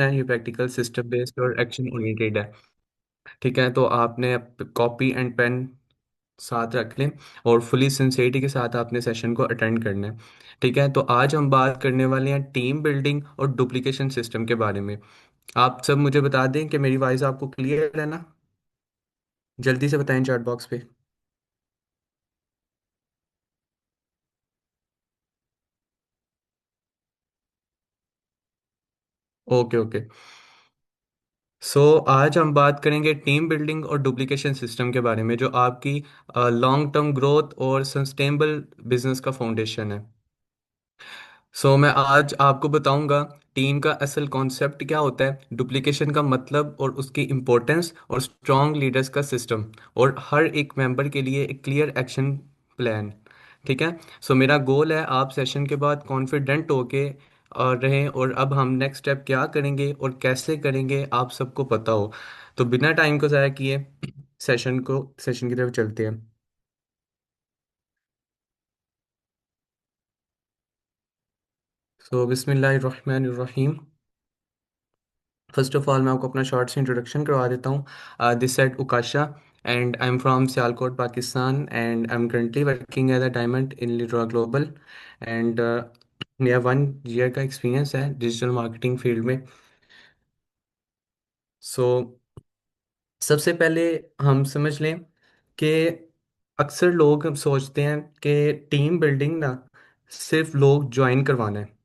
है, ये practical system based और एक्शन ओरिएंटेड है। ठीक है, तो आपने कॉपी एंड पेन साथ रख लें और फुली सिंसेरिटी के साथ आपने सेशन को अटेंड करना है। ठीक है, तो आज हम बात करने वाले हैं टीम बिल्डिंग और डुप्लीकेशन सिस्टम के बारे में। आप सब मुझे बता दें कि मेरी वॉइस आपको क्लियर है ना? जल्दी से बताएं चैट बॉक्स पे। Okay okay. आज हम बात करेंगे टीम बिल्डिंग और डुप्लीकेशन सिस्टम के बारे में, जो आपकी लॉन्ग टर्म ग्रोथ और सस्टेनेबल बिजनेस का फाउंडेशन है। मैं आज आपको बताऊंगा टीम का असल कॉन्सेप्ट क्या होता है, डुप्लीकेशन का मतलब और उसकी इम्पोर्टेंस, और स्ट्रॉन्ग लीडर्स का सिस्टम, और हर एक मेंबर के लिए एक क्लियर एक्शन प्लान। ठीक है। मेरा गोल है आप सेशन के बाद कॉन्फिडेंट होके रहें, और अब हम नेक्स्ट स्टेप क्या करेंगे और कैसे करेंगे आप सबको पता हो। तो बिना टाइम को ज़ाया किए सेशन की तरफ चलते हैं। बिस्मिल्लाहिर्रहमानिर्रहीम। फर्स्ट ऑफ ऑल मैं आपको अपना शॉर्ट से इंट्रोडक्शन करवा देता हूँ। This side Ukasha, and I am from Sialkot Pakistan, and I am currently working as a diamond in लिडरा ग्लोबल। एंड मेरा 1 ईयर का एक्सपीरियंस है डिजिटल मार्केटिंग फील्ड में। सो सबसे पहले हम समझ लें कि अक्सर लोग हम सोचते हैं कि टीम बिल्डिंग ना सिर्फ लोग ज्वाइन करवाना है।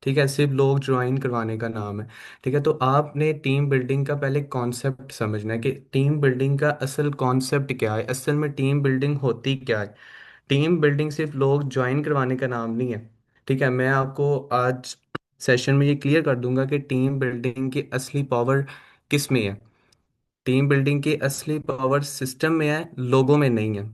ठीक है, सिर्फ लोग ज्वाइन करवाने का नाम है। ठीक है, तो आपने टीम बिल्डिंग का पहले कॉन्सेप्ट समझना है कि टीम बिल्डिंग का असल कॉन्सेप्ट क्या है, असल में टीम बिल्डिंग होती क्या है। टीम बिल्डिंग सिर्फ लोग ज्वाइन करवाने का नाम नहीं है। ठीक है, मैं आपको आज सेशन में ये क्लियर कर दूंगा कि टीम बिल्डिंग की असली पावर किस में है। टीम बिल्डिंग की असली पावर सिस्टम में है, लोगों में नहीं है।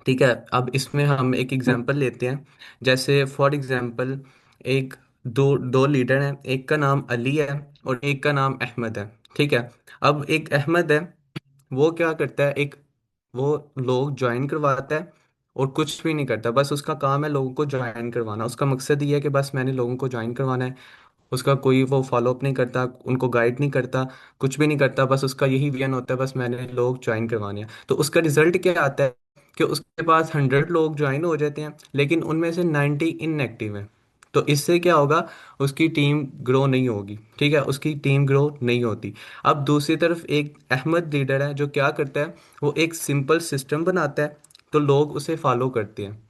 ठीक है, अब इसमें हम एक एग्जांपल लेते हैं। जैसे फॉर एग्जांपल, एक दो दो लीडर हैं, एक का नाम अली है और एक का नाम अहमद है। ठीक है, अब एक अहमद है, वो क्या करता है, एक वो लोग ज्वाइन करवाता है और कुछ भी नहीं करता, बस उसका काम है लोगों को ज्वाइन करवाना। उसका मकसद ये है कि बस मैंने लोगों को ज्वाइन करवाना है। उसका कोई वो फॉलो अप नहीं करता, उनको गाइड नहीं करता, कुछ भी नहीं करता, बस उसका यही विजन होता है, बस मैंने लोग ज्वाइन करवाने हैं। तो उसका रिजल्ट क्या आता है कि उसके पास 100 लोग ज्वाइन हो जाते हैं, लेकिन उनमें से 90 इनएक्टिव हैं। तो इससे क्या होगा, उसकी टीम ग्रो नहीं होगी। ठीक है, उसकी टीम ग्रो नहीं होती। अब दूसरी तरफ एक अहमद लीडर है जो क्या करता है, वो एक सिंपल सिस्टम बनाता है, तो लोग उसे फॉलो करते हैं।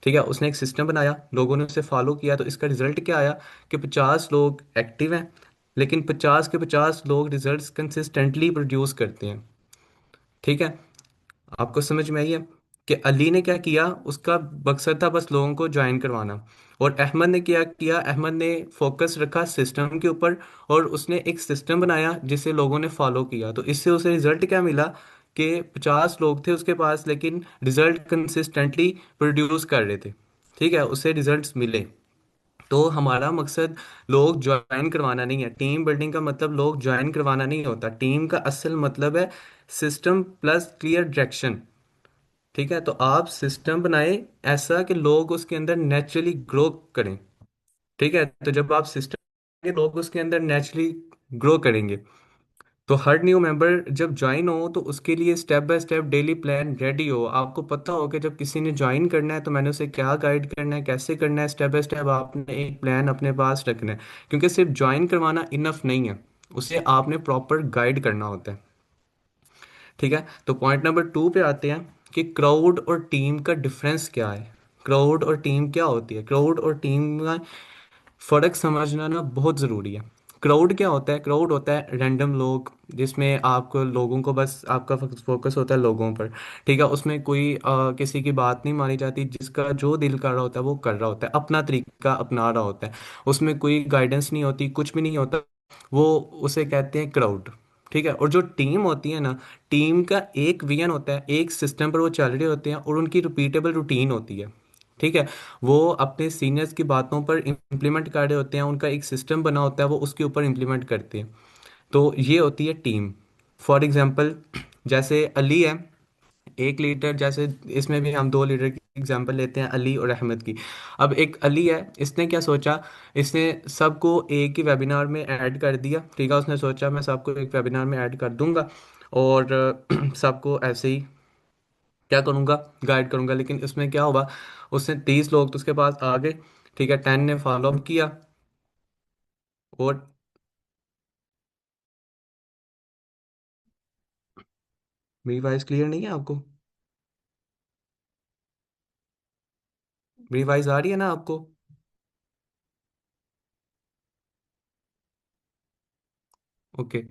ठीक है, उसने एक सिस्टम बनाया, लोगों ने उसे फॉलो किया, तो इसका रिजल्ट क्या आया कि 50 लोग एक्टिव हैं, लेकिन 50 के 50 लोग रिजल्ट्स कंसिस्टेंटली प्रोड्यूस करते हैं। ठीक है, आपको समझ में आई है कि अली ने क्या किया, उसका मकसद था बस लोगों को ज्वाइन करवाना, और अहमद ने क्या किया, अहमद ने फोकस रखा सिस्टम के ऊपर, और उसने एक सिस्टम बनाया जिसे लोगों ने फॉलो किया। तो इससे उसे रिजल्ट क्या मिला कि 50 लोग थे उसके पास, लेकिन रिजल्ट कंसिस्टेंटली प्रोड्यूस कर रहे थे। ठीक है, उसे रिजल्ट्स मिले। तो हमारा मकसद लोग ज्वाइन करवाना नहीं है। टीम बिल्डिंग का मतलब लोग ज्वाइन करवाना नहीं होता। टीम का असल मतलब है सिस्टम प्लस क्लियर डायरेक्शन। ठीक है, तो आप सिस्टम बनाए ऐसा कि लोग उसके अंदर नेचुरली ग्रो करें। ठीक है, तो जब आप सिस्टम लोग उसके अंदर नेचुरली ग्रो करेंगे, तो हर न्यू मेंबर जब ज्वाइन हो तो उसके लिए step by step daily plan ready हो। आपको पता हो कि जब किसी ने ज्वाइन करना है तो मैंने उसे क्या गाइड करना है, कैसे करना है, स्टेप बाय स्टेप आपने एक प्लान अपने पास रखना है। क्योंकि सिर्फ ज्वाइन करवाना इनफ नहीं है, उसे आपने प्रॉपर गाइड करना होता है। ठीक है, तो पॉइंट नंबर 2 पे आते हैं कि क्राउड और टीम का डिफरेंस क्या है। क्राउड और टीम क्या होती है, क्राउड और टीम का फर्क समझना ना बहुत ज़रूरी है। क्राउड क्या होता है, क्राउड होता है रैंडम लोग, जिसमें आपको लोगों को बस आपका फोकस होता है लोगों पर। ठीक है, उसमें कोई किसी की बात नहीं मानी जाती, जिसका जो दिल कर रहा होता है वो कर रहा होता है, अपना तरीका अपना रहा होता है। उसमें कोई गाइडेंस नहीं होती, कुछ भी नहीं होता। वो उसे कहते हैं क्राउड। ठीक है, और जो टीम होती है ना, टीम का एक विजन होता है, एक सिस्टम पर वो चल रहे होते हैं, और उनकी रिपीटेबल रूटीन होती है। ठीक है, वो अपने सीनियर्स की बातों पर इम्प्लीमेंट कर रहे होते हैं, उनका एक सिस्टम बना होता है, वो उसके ऊपर इम्प्लीमेंट करते हैं। तो ये होती है टीम। फॉर एग्जांपल, जैसे अली है एक लीडर, जैसे इसमें भी हम 2 लीडर एग्जांपल लेते हैं अली और अहमद की। अब एक अली है, इसने क्या सोचा, इसने सबको एक ही वेबिनार में ऐड कर दिया। ठीक है, उसने सोचा मैं सबको एक वेबिनार में ऐड कर दूंगा और सबको ऐसे ही क्या करूंगा, गाइड करूंगा। लेकिन इसमें क्या हुआ, उसने 30 लोग तो उसके पास आ गए। ठीक है, 10 ने फॉलो अप किया और मेरी वॉइस क्लियर नहीं है आपको? मेरी वॉइस आ रही है ना आपको? ओके।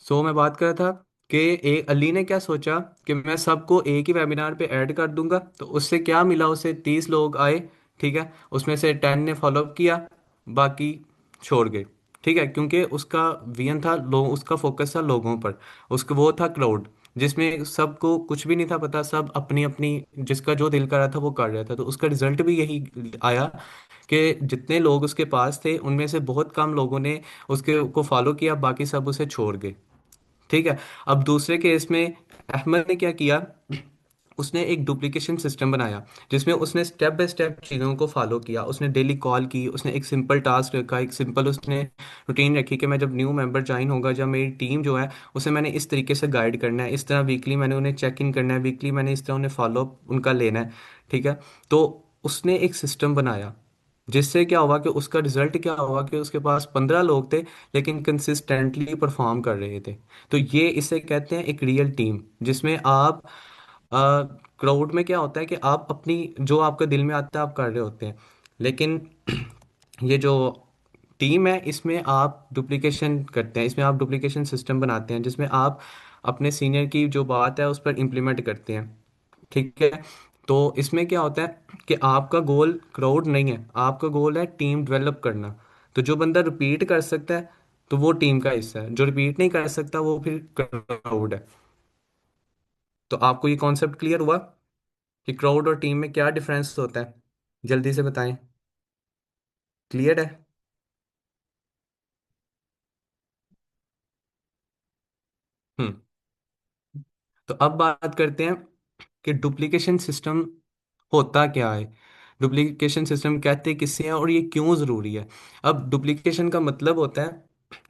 सो मैं बात कर रहा था कि एक अली ने क्या सोचा कि मैं सबको एक ही वेबिनार पे ऐड कर दूंगा। तो उससे क्या मिला, उसे 30 लोग आए। ठीक है, उसमें से 10 ने फॉलोअप किया, बाकी छोड़ गए। ठीक है, क्योंकि उसका विजन था, लोग उसका फोकस था लोगों पर। उसका वो था क्राउड, जिसमें सबको कुछ भी नहीं था पता, सब अपनी अपनी जिसका जो दिल कर रहा था वो कर रहा था। तो उसका रिजल्ट भी यही आया कि जितने लोग उसके पास थे उनमें से बहुत कम लोगों ने उसके को फॉलो किया, बाकी सब उसे छोड़ गए। ठीक है। अब दूसरे केस में अहमद ने क्या किया, उसने एक डुप्लीकेशन सिस्टम बनाया जिसमें उसने स्टेप बाय स्टेप चीज़ों को फॉलो किया। उसने डेली कॉल की, उसने एक सिंपल टास्क रखा, एक सिंपल उसने रूटीन रखी कि मैं जब न्यू मेंबर ज्वाइन होगा, जब मेरी टीम जो है उसे मैंने इस तरीके से गाइड करना है, इस तरह वीकली मैंने उन्हें चेक इन करना है, वीकली मैंने इस तरह उन्हें फॉलो उनका लेना है। ठीक है, तो उसने एक सिस्टम बनाया जिससे क्या हुआ कि उसका रिजल्ट क्या हुआ कि उसके पास 15 लोग थे लेकिन कंसिस्टेंटली परफॉर्म कर रहे थे। तो ये इसे कहते हैं एक रियल टीम, जिसमें आप क्राउड में क्या होता है कि आप अपनी जो आपके दिल में आता है आप कर रहे होते हैं, लेकिन ये जो टीम है इसमें आप डुप्लीकेशन करते हैं, इसमें आप डुप्लीकेशन सिस्टम बनाते हैं जिसमें आप अपने सीनियर की जो बात है उस पर इम्प्लीमेंट करते हैं। ठीक है, तो इसमें क्या होता है कि आपका गोल क्राउड नहीं है, आपका गोल है टीम डेवलप करना। तो जो बंदा रिपीट कर सकता है तो वो टीम का हिस्सा है, जो रिपीट नहीं कर सकता वो फिर क्राउड है। तो आपको ये कॉन्सेप्ट क्लियर हुआ कि क्राउड और टीम में क्या डिफरेंस होता है? जल्दी से बताएं। क्लियर है? हम्म। तो अब बात करते हैं कि डुप्लीकेशन सिस्टम होता क्या है, डुप्लीकेशन सिस्टम कहते किससे हैं और ये क्यों ज़रूरी है। अब डुप्लीकेशन का मतलब होता है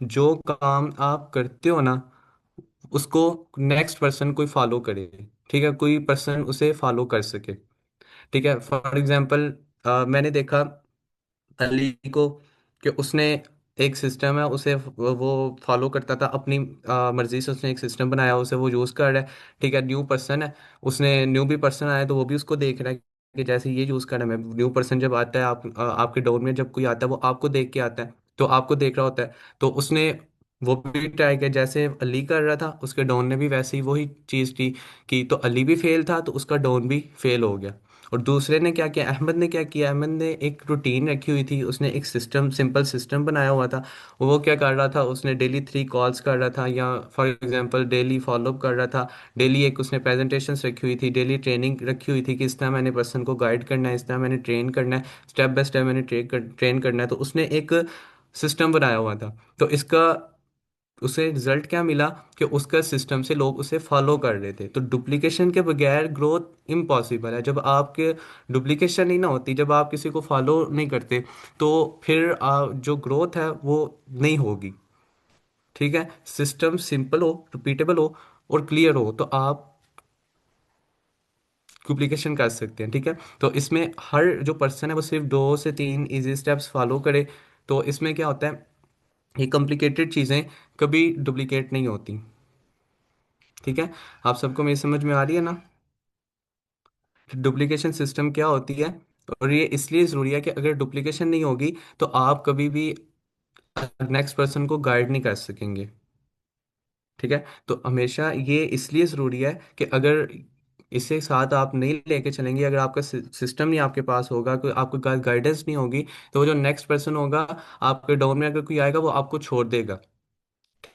जो काम आप करते हो ना उसको नेक्स्ट पर्सन कोई फॉलो करे। ठीक है, कोई पर्सन उसे फॉलो कर सके। ठीक है, फॉर एग्जांपल मैंने देखा अली को कि उसने एक सिस्टम है, उसे वो फॉलो करता था अपनी मर्जी से। उसने एक सिस्टम बनाया, उसे वो यूज़ कर रहा है। ठीक है, न्यू पर्सन है, उसने न्यू भी पर्सन आया तो वो भी उसको देख रहा है कि जैसे ये यूज़ कर रहा है। मैं न्यू पर्सन जब आता है आपके डोर में जब कोई आता है वो आपको देख के आता है, तो आपको देख रहा होता है। तो उसने वो भी ट्राई किया, जैसे अली कर रहा था उसके डॉन ने भी वैसे ही वही चीज़ की तो अली भी फेल था तो उसका डॉन भी फेल हो गया। और दूसरे ने क्या किया, अहमद ने क्या किया, अहमद ने एक रूटीन रखी हुई थी, उसने एक सिस्टम सिंपल सिस्टम बनाया हुआ था। वो क्या कर रहा था, उसने डेली 3 कॉल्स कर रहा था, या फॉर एग्जांपल डेली फॉलोअप कर रहा था। डेली एक उसने प्रेजेंटेशंस रखी हुई थी, डेली ट्रेनिंग रखी हुई थी कि इस तरह मैंने पर्सन को गाइड करना है, इस तरह मैंने ट्रेन करना है, स्टेप बाय स्टेप मैंने ट्रेन करना है। तो उसने एक सिस्टम बनाया हुआ था। तो इसका उसे रिजल्ट क्या मिला कि उसका सिस्टम से लोग उसे फॉलो कर रहे थे। तो डुप्लीकेशन के बगैर ग्रोथ इम्पॉसिबल है। जब आपके डुप्लीकेशन ही ना होती, जब आप किसी को फॉलो नहीं करते, तो फिर जो ग्रोथ है वो नहीं होगी। ठीक है, सिस्टम सिंपल हो, रिपीटेबल हो और क्लियर हो तो आप डुप्लीकेशन कर सकते हैं। ठीक है, तो इसमें हर जो पर्सन है वो सिर्फ 2 से 3 इजी स्टेप्स फॉलो करे। तो इसमें क्या होता है, ये कॉम्प्लिकेटेड चीज़ें कभी डुप्लीकेट नहीं होती। ठीक है, आप सबको मेरी समझ में आ रही है ना? डुप्लीकेशन सिस्टम क्या होती है, और ये इसलिए ज़रूरी है कि अगर डुप्लीकेशन नहीं होगी तो आप कभी भी नेक्स्ट पर्सन को गाइड नहीं कर सकेंगे। ठीक है, तो हमेशा ये इसलिए ज़रूरी है कि अगर इसे साथ आप नहीं लेके चलेंगे, अगर आपका सिस्टम नहीं आपके पास होगा, कोई आपको गाइडेंस नहीं होगी, तो वो जो नेक्स्ट पर्सन होगा आपके डाउन में अगर कोई आएगा वो आपको छोड़ देगा।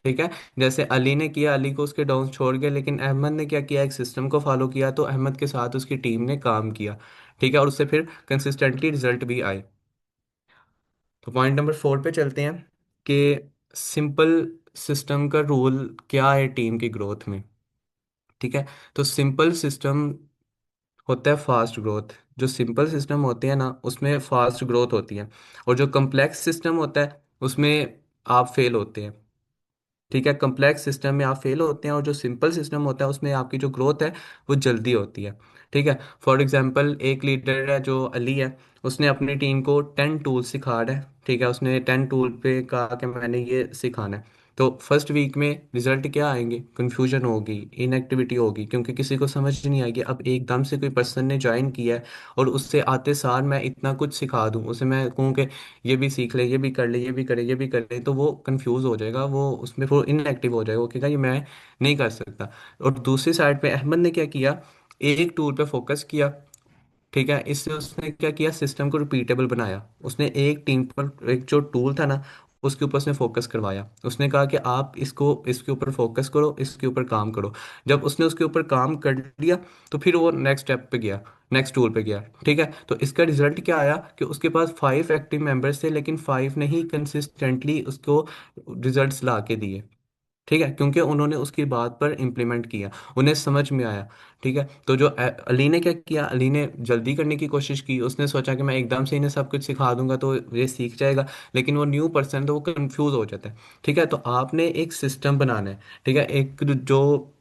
ठीक है, जैसे अली ने किया, अली को उसके डाउन छोड़ गए, लेकिन अहमद ने क्या किया, एक सिस्टम को फॉलो किया तो अहमद के साथ उसकी टीम ने काम किया। ठीक है, और उससे फिर कंसिस्टेंटली रिजल्ट भी आए। तो पॉइंट नंबर 4 पे चलते हैं कि सिंपल सिस्टम का रोल क्या है टीम की ग्रोथ में। ठीक है, तो सिंपल सिस्टम होता है फास्ट ग्रोथ। जो सिंपल सिस्टम होते हैं ना उसमें फास्ट ग्रोथ होती है, और जो कम्प्लेक्स सिस्टम होता है उसमें आप फेल होते हैं। ठीक है, कम्प्लेक्स सिस्टम में आप फेल होते हैं, और जो सिंपल सिस्टम होता है उसमें आपकी जो ग्रोथ है वो जल्दी होती है। ठीक है। फॉर एग्जांपल एक लीडर है जो अली है, उसने अपनी टीम को 10 टूल सिखा रहा है। ठीक है, उसने 10 टूल पे कहा कि मैंने ये सिखाना है। तो फर्स्ट वीक में रिजल्ट क्या आएंगे? कन्फ्यूजन होगी, इनएक्टिविटी होगी, क्योंकि किसी को समझ नहीं आएगी। अब एकदम से कोई पर्सन ने ज्वाइन किया है और उससे आते सार मैं इतना कुछ सिखा दूं, उसे मैं कहूँ कि ये भी सीख ले, ये भी कर ले, ये भी करे, ये भी कर ले, तो वो कंफ्यूज हो जाएगा, वो उसमें वो इनएक्टिव हो जाएगा, वो कहेगा ये मैं नहीं कर सकता। और दूसरी साइड पे अहमद ने क्या किया, एक टूल पे फोकस किया। ठीक है, इससे उसने क्या किया, सिस्टम को रिपीटेबल बनाया। उसने एक टीम पर एक जो टूल था ना उसके ऊपर उसने फोकस करवाया। उसने कहा कि आप इसको इसके ऊपर फोकस करो, इसके ऊपर काम करो। जब उसने उसके ऊपर काम कर लिया तो फिर वो नेक्स्ट स्टेप पे गया, नेक्स्ट टूल पे गया। ठीक है, तो इसका रिजल्ट क्या आया कि उसके पास 5 एक्टिव मेंबर्स थे, लेकिन 5 ने ही कंसिस्टेंटली उसको रिजल्ट्स ला के दिए। ठीक है, क्योंकि उन्होंने उसकी बात पर इम्प्लीमेंट किया, उन्हें समझ में आया। ठीक है, तो जो अली ने क्या किया, अली ने जल्दी करने की कोशिश की। उसने सोचा कि मैं एकदम से इन्हें सब कुछ सिखा दूंगा तो ये सीख जाएगा, लेकिन वो न्यू पर्सन तो वो कंफ्यूज हो जाता है। ठीक है, तो आपने एक सिस्टम बनाना है। ठीक है, एक जो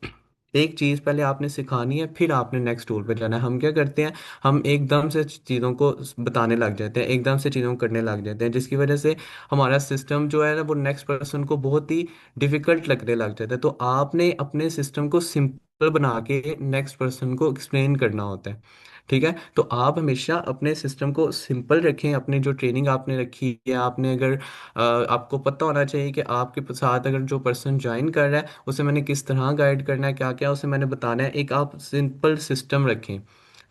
एक चीज़ पहले आपने सिखानी है, फिर आपने नेक्स्ट टूल पे जाना है। हम क्या करते हैं, हम एकदम से चीज़ों को बताने लग जाते हैं, एकदम से चीज़ों को करने लग जाते हैं, जिसकी वजह से हमारा सिस्टम जो है ना वो नेक्स्ट पर्सन को बहुत ही डिफिकल्ट लगने लग जाता है। तो आपने अपने सिस्टम को सिंपल बना के नेक्स्ट पर्सन को एक्सप्लेन करना होता है। ठीक है, तो आप हमेशा अपने सिस्टम को सिंपल रखें। अपनी जो ट्रेनिंग आपने रखी है, आपने अगर आपको पता होना चाहिए कि आपके साथ अगर जो पर्सन ज्वाइन कर रहा है उसे मैंने किस तरह गाइड करना है, क्या क्या उसे मैंने बताना है, एक आप सिंपल सिस्टम रखें।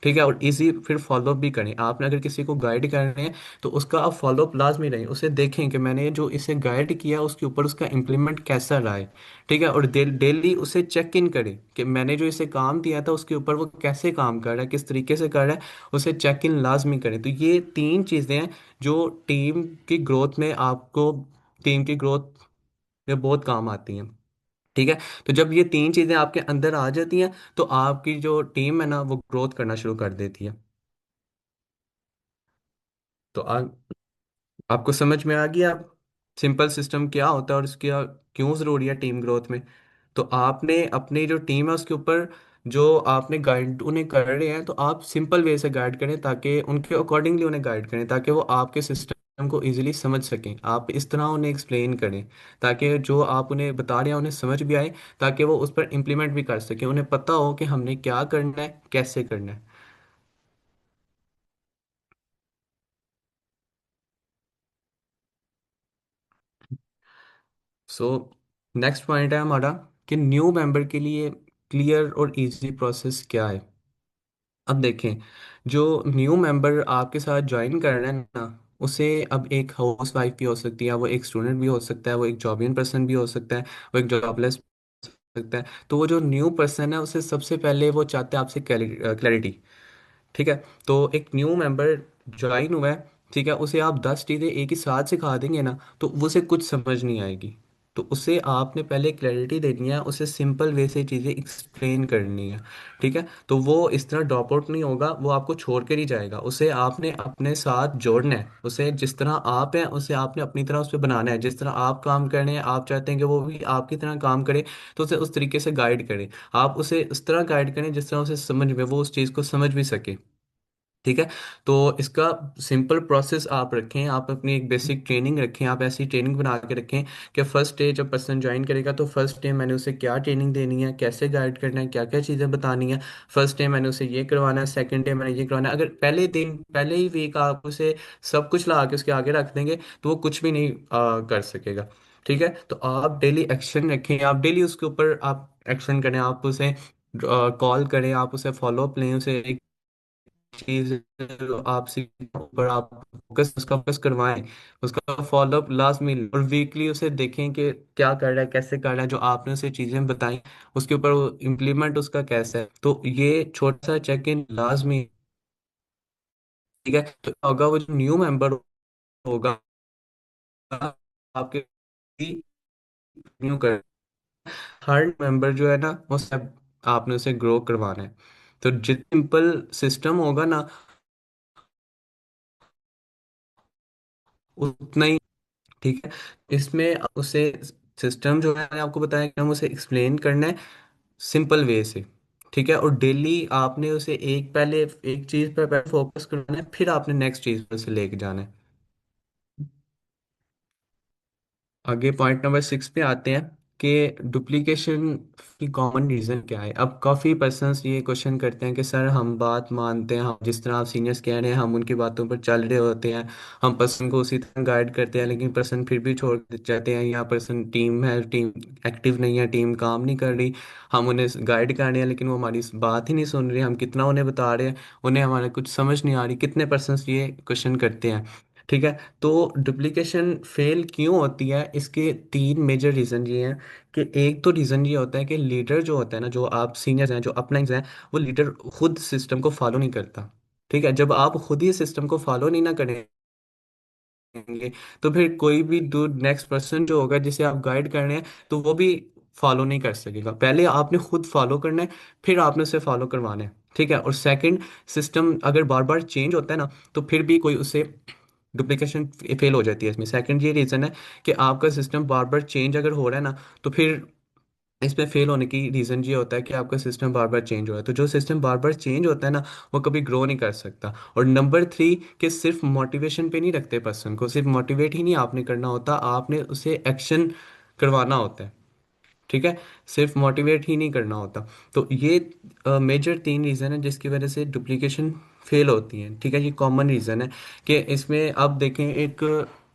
ठीक है, और इजी फिर फॉलो भी करें। आपने अगर किसी को गाइड कर रहे हैं तो उसका आप फॉलो अप लाजमी रहें, उसे देखें कि मैंने जो इसे गाइड किया उसके ऊपर उसका इम्प्लीमेंट कैसा रहा है। ठीक है, और डेली उसे चेक इन करें कि मैंने जो इसे काम दिया था उसके ऊपर वो कैसे काम कर रहा है, किस तरीके से कर रहा है, उसे चेक इन लाजमी करें। तो ये 3 चीज़ें हैं जो टीम की ग्रोथ में आपको, टीम की ग्रोथ में बहुत काम आती हैं। ठीक है, तो जब ये 3 चीज़ें आपके अंदर आ जाती हैं तो आपकी जो टीम है ना वो ग्रोथ करना शुरू कर देती है। तो आपको समझ में आ गया अब सिंपल सिस्टम क्या होता है और इसका क्यों ज़रूरी है टीम ग्रोथ में। तो आपने अपनी जो टीम है उसके ऊपर जो आपने गाइड उन्हें कर रहे हैं, तो आप सिंपल वे से गाइड करें, ताकि उनके अकॉर्डिंगली उन्हें गाइड करें, ताकि वो आपके सिस्टम को इजीली समझ सकें। आप इस तरह उन्हें एक्सप्लेन करें ताकि जो आप उन्हें बता रहे हैं उन्हें समझ भी आए, ताकि वो उस पर इम्प्लीमेंट भी कर सकें, उन्हें पता हो कि हमने क्या करना है, कैसे करना है। सो नेक्स्ट पॉइंट है हमारा कि न्यू मेंबर के लिए क्लियर और इजी प्रोसेस क्या है। अब देखें, जो न्यू मेंबर आपके साथ ज्वाइन कर रहे हैं ना, उसे अब एक हाउस वाइफ भी हो सकती है, वो एक स्टूडेंट भी हो सकता है, वो एक जॉबियन पर्सन भी हो सकता है, वो एक जॉबलेस सकता है। तो वो जो न्यू पर्सन है उसे सबसे पहले वो चाहता है आपसे क्लैरिटी। ठीक है, तो एक न्यू मेंबर ज्वाइन हुआ है, ठीक है, उसे आप 10 चीज़ें एक ही साथ सिखा देंगे ना तो उसे कुछ समझ नहीं आएगी। तो उसे आपने पहले क्लैरिटी देनी है, उसे सिंपल वे से चीज़ें एक्सप्लेन करनी है। ठीक है, तो वो इस तरह ड्रॉप आउट नहीं होगा, वो आपको छोड़ के नहीं जाएगा, उसे आपने अपने साथ जोड़ना है। उसे जिस तरह आप हैं उसे आपने अपनी तरह उस पर बनाना है, जिस तरह आप काम कर रहे हैं आप चाहते हैं कि वो भी आपकी तरह काम करे, तो उसे उस तरीके से गाइड करें। आप उसे उस तरह गाइड करें जिस तरह उसे समझ में, वो उस चीज़ को समझ भी सके। ठीक है, तो इसका सिंपल प्रोसेस आप रखें, आप अपनी एक बेसिक ट्रेनिंग रखें, आप ऐसी ट्रेनिंग बना के रखें कि फर्स्ट डे जब पर्सन ज्वाइन करेगा तो फर्स्ट डे मैंने उसे क्या ट्रेनिंग देनी है, कैसे गाइड करना है, क्या क्या चीज़ें बतानी है। फर्स्ट डे मैंने उसे ये करवाना है, सेकंड डे मैंने ये करवाना है। अगर पहले दिन पहले ही वीक आप उसे सब कुछ ला के उसके आगे रख देंगे तो वो कुछ भी नहीं कर सकेगा। ठीक है, तो आप डेली एक्शन रखें, आप डेली उसके ऊपर आप एक्शन करें, आप उसे कॉल करें, आप उसे फॉलो अप लें, उसे चीज आपसे ऊपर आप फोकस, उसका फोकस करवाएं, उसका फॉलो अप लाजमी लें, और वीकली उसे देखें कि क्या कर रहा है, कैसे कर रहा है, जो आपने उसे चीजें बताई उसके ऊपर वो इम्प्लीमेंट उसका कैसा है। तो ये छोटा सा चेक इन लाजमी। ठीक है, तो होगा वो जो न्यू मेंबर होगा आपके न्यू कर, हर मेंबर जो है ना वो सब आपने उसे ग्रो करवाना है। तो जितना सिंपल सिस्टम होगा ना, उतना ही ठीक है। इसमें उसे सिस्टम जो है मैंने आपको बताया कि हम उसे एक्सप्लेन करना है सिंपल वे से। ठीक है, और डेली आपने उसे पहले एक चीज पर पहले फोकस करना है, फिर आपने नेक्स्ट चीज पर उसे लेके जाना है। आगे पॉइंट नंबर 6 पे आते हैं कि डुप्लीकेशन की कॉमन रीज़न क्या है। अब काफ़ी पर्सन्स ये क्वेश्चन करते हैं कि सर हम बात मानते हैं, हम जिस तरह आप सीनियर्स कह रहे हैं हम उनकी बातों पर चल रहे होते हैं, हम पर्सन को उसी तरह गाइड करते हैं, लेकिन पर्सन फिर भी छोड़ जाते हैं, या पर्सन टीम है, टीम एक्टिव नहीं है, टीम काम नहीं कर रही, हम उन्हें गाइड कर रहे हैं लेकिन वो हमारी बात ही नहीं सुन रहे, हम कितना उन्हें बता रहे हैं उन्हें हमारा कुछ समझ नहीं आ रही। कितने पर्सन्स ये क्वेश्चन करते हैं। ठीक है, तो डुप्लीकेशन फेल क्यों होती है, इसके तीन मेजर रीज़न ये हैं कि एक तो रीज़न ये होता है कि लीडर जो होता है ना, जो आप सीनियर्स हैं, जो अपलाइंस हैं, वो लीडर खुद सिस्टम को फॉलो नहीं करता। ठीक है, जब आप खुद ही सिस्टम को फॉलो नहीं ना करेंगे, तो फिर कोई भी दो नेक्स्ट पर्सन जो होगा जिसे आप गाइड कर रहे हैं, तो वो भी फॉलो नहीं कर सकेगा। पहले आपने खुद फॉलो करना है, फिर आपने उसे फॉलो करवाना है। ठीक है, और सेकंड, सिस्टम अगर बार बार चेंज होता है ना, तो फिर भी कोई उसे डुप्लीकेशन फेल हो जाती है। इसमें सेकंड ये रीज़न है कि आपका सिस्टम बार बार चेंज अगर हो रहा है ना, तो फिर इसमें फेल होने की रीज़न ये होता है कि आपका सिस्टम बार बार चेंज हो रहा है। तो जो सिस्टम बार बार चेंज होता है ना, वो कभी ग्रो नहीं कर सकता। और नंबर 3, कि सिर्फ मोटिवेशन पे नहीं रखते पर्सन को, सिर्फ मोटिवेट ही नहीं आपने करना होता, आपने उसे एक्शन करवाना होता है। ठीक है, सिर्फ मोटिवेट ही नहीं करना होता। तो ये मेजर 3 रीज़न है जिसकी वजह से डुप्लीकेशन फेल होती है। ठीक है, ये कॉमन रीज़न है कि इसमें आप देखें, एक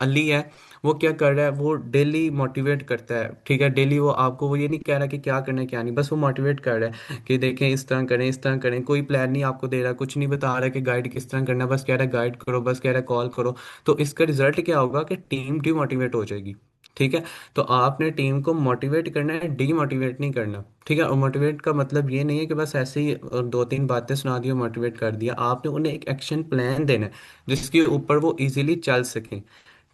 अली है, वो क्या कर रहा है, वो डेली मोटिवेट करता है। ठीक है, डेली वो आपको, वो ये नहीं कह रहा कि क्या करना है क्या नहीं, बस वो मोटिवेट कर रहा है कि देखें इस तरह करें इस तरह करें, कोई प्लान नहीं आपको दे रहा, कुछ नहीं बता रहा कि गाइड किस तरह करना है, बस कह रहा है गाइड करो, बस कह रहा है कॉल करो। तो इसका रिजल्ट क्या होगा कि टीम डिमोटिवेट हो जाएगी। ठीक है, तो आपने टीम को मोटिवेट करना है, डीमोटिवेट नहीं करना। ठीक है, और मोटिवेट का मतलब ये नहीं है कि बस ऐसे ही दो तीन बातें सुना दी और मोटिवेट कर दिया, आपने उन्हें एक एक्शन प्लान देना है जिसके ऊपर वो इजीली चल सकें।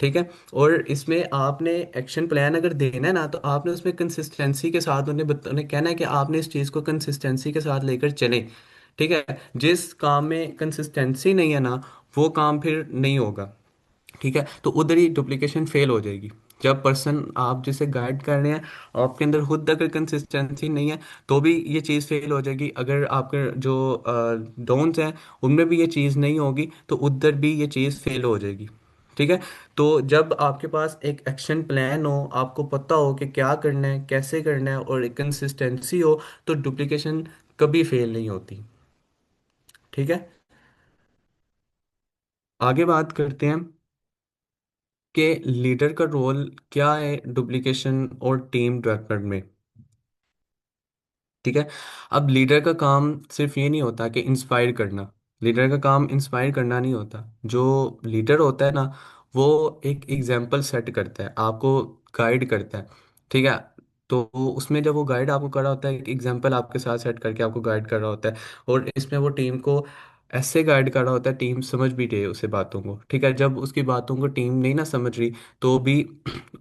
ठीक है, और इसमें आपने एक्शन प्लान अगर देना है ना, तो आपने उसमें कंसिस्टेंसी के साथ उन्हें कहना है कि आपने इस चीज़ को कंसिस्टेंसी के साथ लेकर चलें। ठीक है, जिस काम में कंसिस्टेंसी नहीं है ना, वो काम फिर नहीं होगा। ठीक है, तो उधर ही डुप्लीकेशन फेल हो जाएगी। जब पर्सन आप जिसे गाइड कर रहे हैं, आपके अंदर खुद अगर कंसिस्टेंसी नहीं है, तो भी ये चीज़ फेल हो जाएगी। अगर आपके जो डोन्स हैं उनमें भी ये चीज़ नहीं होगी, तो उधर भी ये चीज़ फेल हो जाएगी। ठीक है, तो जब आपके पास एक एक्शन प्लान हो, आपको पता हो कि क्या करना है कैसे करना है, और एक कंसिस्टेंसी हो, तो डुप्लीकेशन कभी फेल नहीं होती। ठीक है, आगे बात करते हैं कि लीडर का रोल क्या है डुप्लीकेशन और टीम डेवलपमेंट में। ठीक है, अब लीडर का काम सिर्फ ये नहीं होता कि इंस्पायर करना। लीडर का काम इंस्पायर करना नहीं होता। जो लीडर होता है ना, वो एक एग्जाम्पल सेट करता है, आपको गाइड करता है। ठीक है, तो उसमें जब वो गाइड आपको कर रहा होता है, एक एग्जाम्पल आपके साथ सेट करके आपको गाइड कर रहा होता है, और इसमें वो टीम को ऐसे गाइड कर रहा होता है, टीम समझ भी रही है उसे बातों को। ठीक है, जब उसकी बातों को टीम नहीं ना समझ रही, तो भी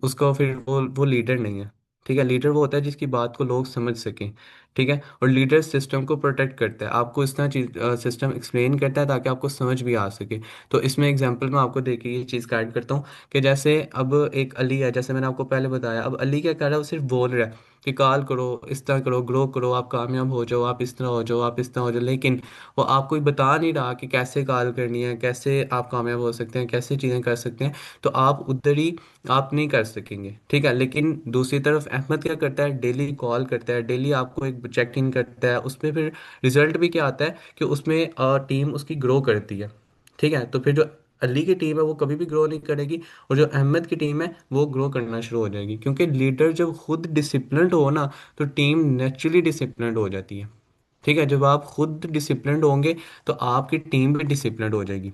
उसका फिर वो लीडर नहीं है। ठीक है, लीडर वो होता है जिसकी बात को लोग समझ सकें। ठीक है, और लीडर सिस्टम को प्रोटेक्ट करता है, आपको इस तरह चीज सिस्टम एक्सप्लेन करता है ताकि आपको समझ भी आ सके। तो इसमें एग्जांपल मैं आपको देके ये चीज़ गाइड करता हूँ कि जैसे अब एक अली है, जैसे मैंने आपको पहले बताया, अब अली क्या कर रहा है, वो सिर्फ बोल रहा है कि कॉल करो, इस तरह करो, ग्रो करो, आप कामयाब हो जाओ, आप इस तरह हो जाओ, आप इस तरह हो जाओ, लेकिन वो आपको बता नहीं रहा कि कैसे कॉल करनी है, कैसे आप कामयाब हो सकते हैं, कैसे चीज़ें कर सकते हैं। तो आप उधर ही आप नहीं कर सकेंगे। ठीक है, लेकिन दूसरी तरफ अहमद क्या करता है, डेली कॉल करता है, डेली आपको एक चेक इन करता है, उसमें फिर रिजल्ट भी क्या आता है कि उसमें टीम उसकी ग्रो करती है। ठीक है, तो फिर जो अली की टीम है वो कभी भी ग्रो नहीं करेगी, और जो अहमद की टीम है वो ग्रो करना शुरू हो जाएगी, क्योंकि लीडर जब खुद डिसिप्लिन्ड हो ना, तो टीम नेचुरली डिसिप्लिन्ड हो जाती है। ठीक है, जब आप खुद डिसिप्लिन्ड होंगे, तो आपकी टीम भी डिसिप्लिन्ड हो जाएगी।